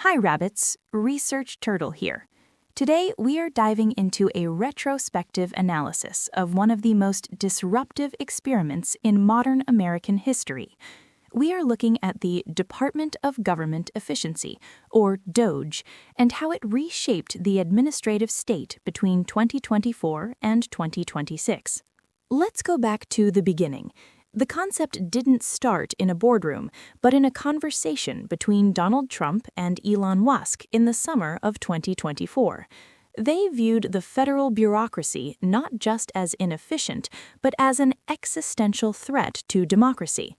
Hi rabbits, Research Turtle here. Today we are diving into a retrospective analysis of one of the most disruptive experiments in modern American history. We are looking at the Department of Government Efficiency, or DOGE, and how it reshaped the administrative state between 2024 and 2026. Let's go back to the beginning. The concept didn't start in a boardroom, but in a conversation between Donald Trump and Elon Musk in the summer of 2024. They viewed the federal bureaucracy not just as inefficient, but as an existential threat to democracy.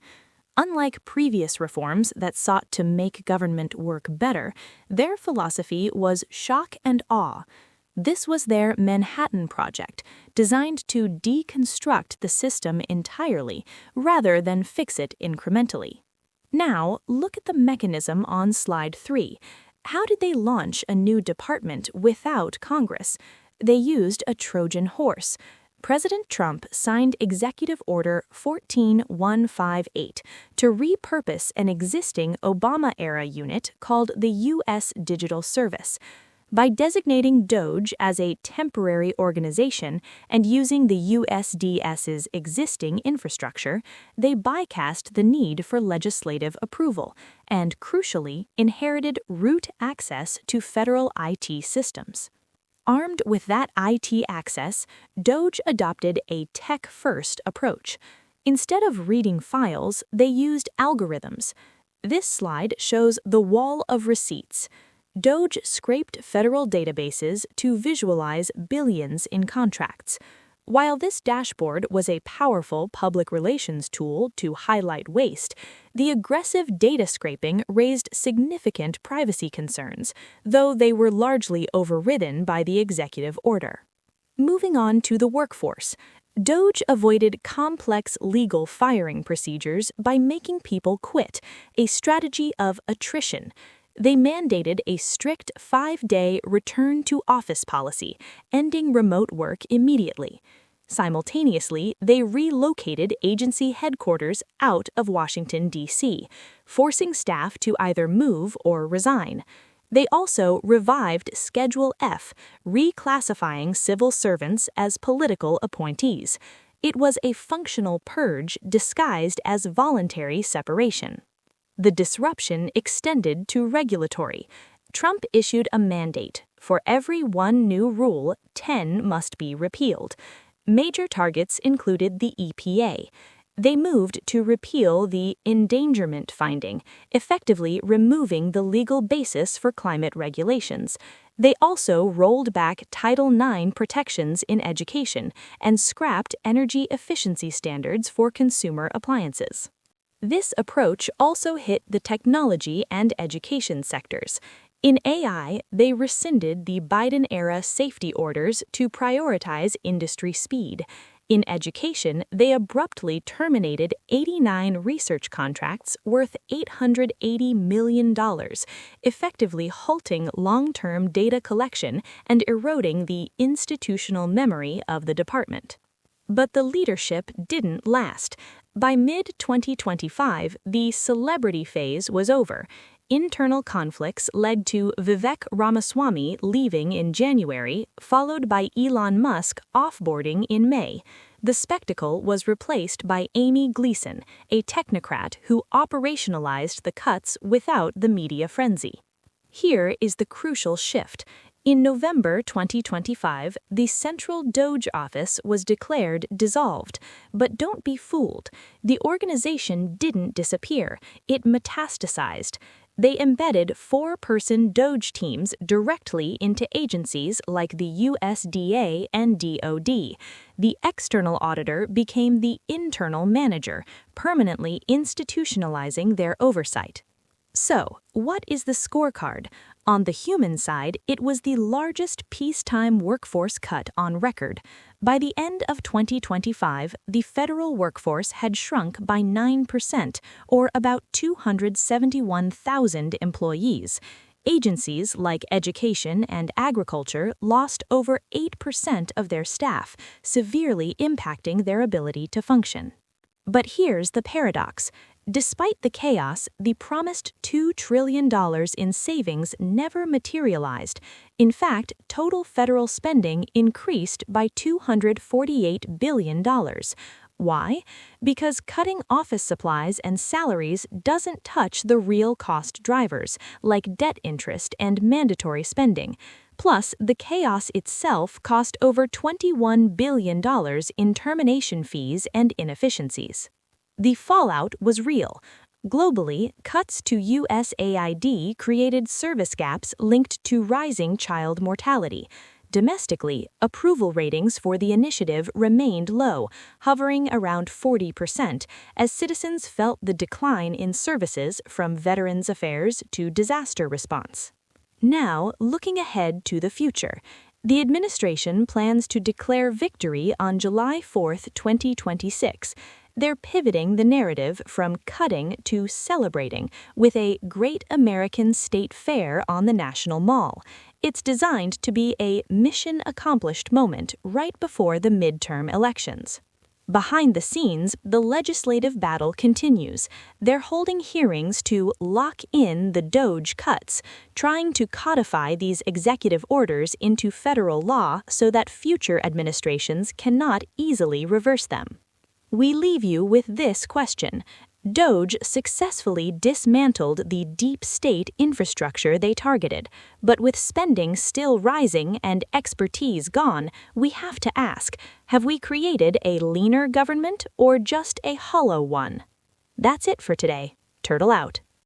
Unlike previous reforms that sought to make government work better, their philosophy was shock and awe. This was their Manhattan Project, designed to deconstruct the system entirely rather than fix it incrementally. Now, look at the mechanism on slide 3. How did they launch a new department without Congress? They used a Trojan horse. President Trump signed Executive Order 14158 to repurpose an existing Obama-era unit called the U.S. Digital Service. By designating DOGE as a temporary organization and using the USDS's existing infrastructure, they bypassed the need for legislative approval and, crucially, inherited root access to federal IT systems. Armed with that IT access, DOGE adopted a tech-first approach. Instead of reading files, they used algorithms. This slide shows the wall of receipts. DOGE scraped federal databases to visualize billions in contracts. While this dashboard was a powerful public relations tool to highlight waste, the aggressive data scraping raised significant privacy concerns, though they were largely overridden by the executive order. Moving on to the workforce, DOGE avoided complex legal firing procedures by making people quit, a strategy of attrition. They mandated a strict 5-day return-to-office policy, ending remote work immediately. Simultaneously, they relocated agency headquarters out of Washington, D.C., forcing staff to either move or resign. They also revived Schedule F, reclassifying civil servants as political appointees. It was a functional purge disguised as voluntary separation. The disruption extended to regulatory. Trump issued a mandate. For every one new rule, 10 must be repealed. Major targets included the EPA. They moved to repeal the endangerment finding, effectively removing the legal basis for climate regulations. They also rolled back Title IX protections in education and scrapped energy efficiency standards for consumer appliances. This approach also hit the technology and education sectors. In AI, they rescinded the Biden-era safety orders to prioritize industry speed. In education, they abruptly terminated 89 research contracts worth $880 million, effectively halting long-term data collection and eroding the institutional memory of the department. But the leadership didn't last. By mid-2025, the celebrity phase was over. Internal conflicts led to Vivek Ramaswamy leaving in January, followed by Elon Musk offboarding in May. The spectacle was replaced by Amy Gleason, a technocrat who operationalized the cuts without the media frenzy. Here is the crucial shift. In November 2025, the Central DOGE office was declared dissolved. But don't be fooled. The organization didn't disappear. It metastasized. They embedded 4-person DOGE teams directly into agencies like the USDA and DOD. The external auditor became the internal manager, permanently institutionalizing their oversight. So, what is the scorecard? On the human side, it was the largest peacetime workforce cut on record. By the end of 2025, the federal workforce had shrunk by 9%, or about 271,000 employees. Agencies like education and agriculture lost over 8% of their staff, severely impacting their ability to function. But here's the paradox. Despite the chaos, the promised $2 trillion in savings never materialized. In fact, total federal spending increased by $248 billion. Why? Because cutting office supplies and salaries doesn't touch the real cost drivers, like debt interest and mandatory spending. Plus, the chaos itself cost over $21 billion in termination fees and inefficiencies. The fallout was real. Globally, cuts to USAID created service gaps linked to rising child mortality. Domestically, approval ratings for the initiative remained low, hovering around 40%, as citizens felt the decline in services from Veterans Affairs to disaster response. Now, looking ahead to the future, the administration plans to declare victory on July 4, 2026. They're pivoting the narrative from cutting to celebrating with a Great American State Fair on the National Mall. It's designed to be a mission-accomplished moment right before the midterm elections. Behind the scenes, the legislative battle continues. They're holding hearings to lock in the DOGE cuts, trying to codify these executive orders into federal law so that future administrations cannot easily reverse them. We leave you with this question. DOGE successfully dismantled the deep state infrastructure they targeted, but with spending still rising and expertise gone, we have to ask, have we created a leaner government or just a hollow one? That's it for today. Turtle out.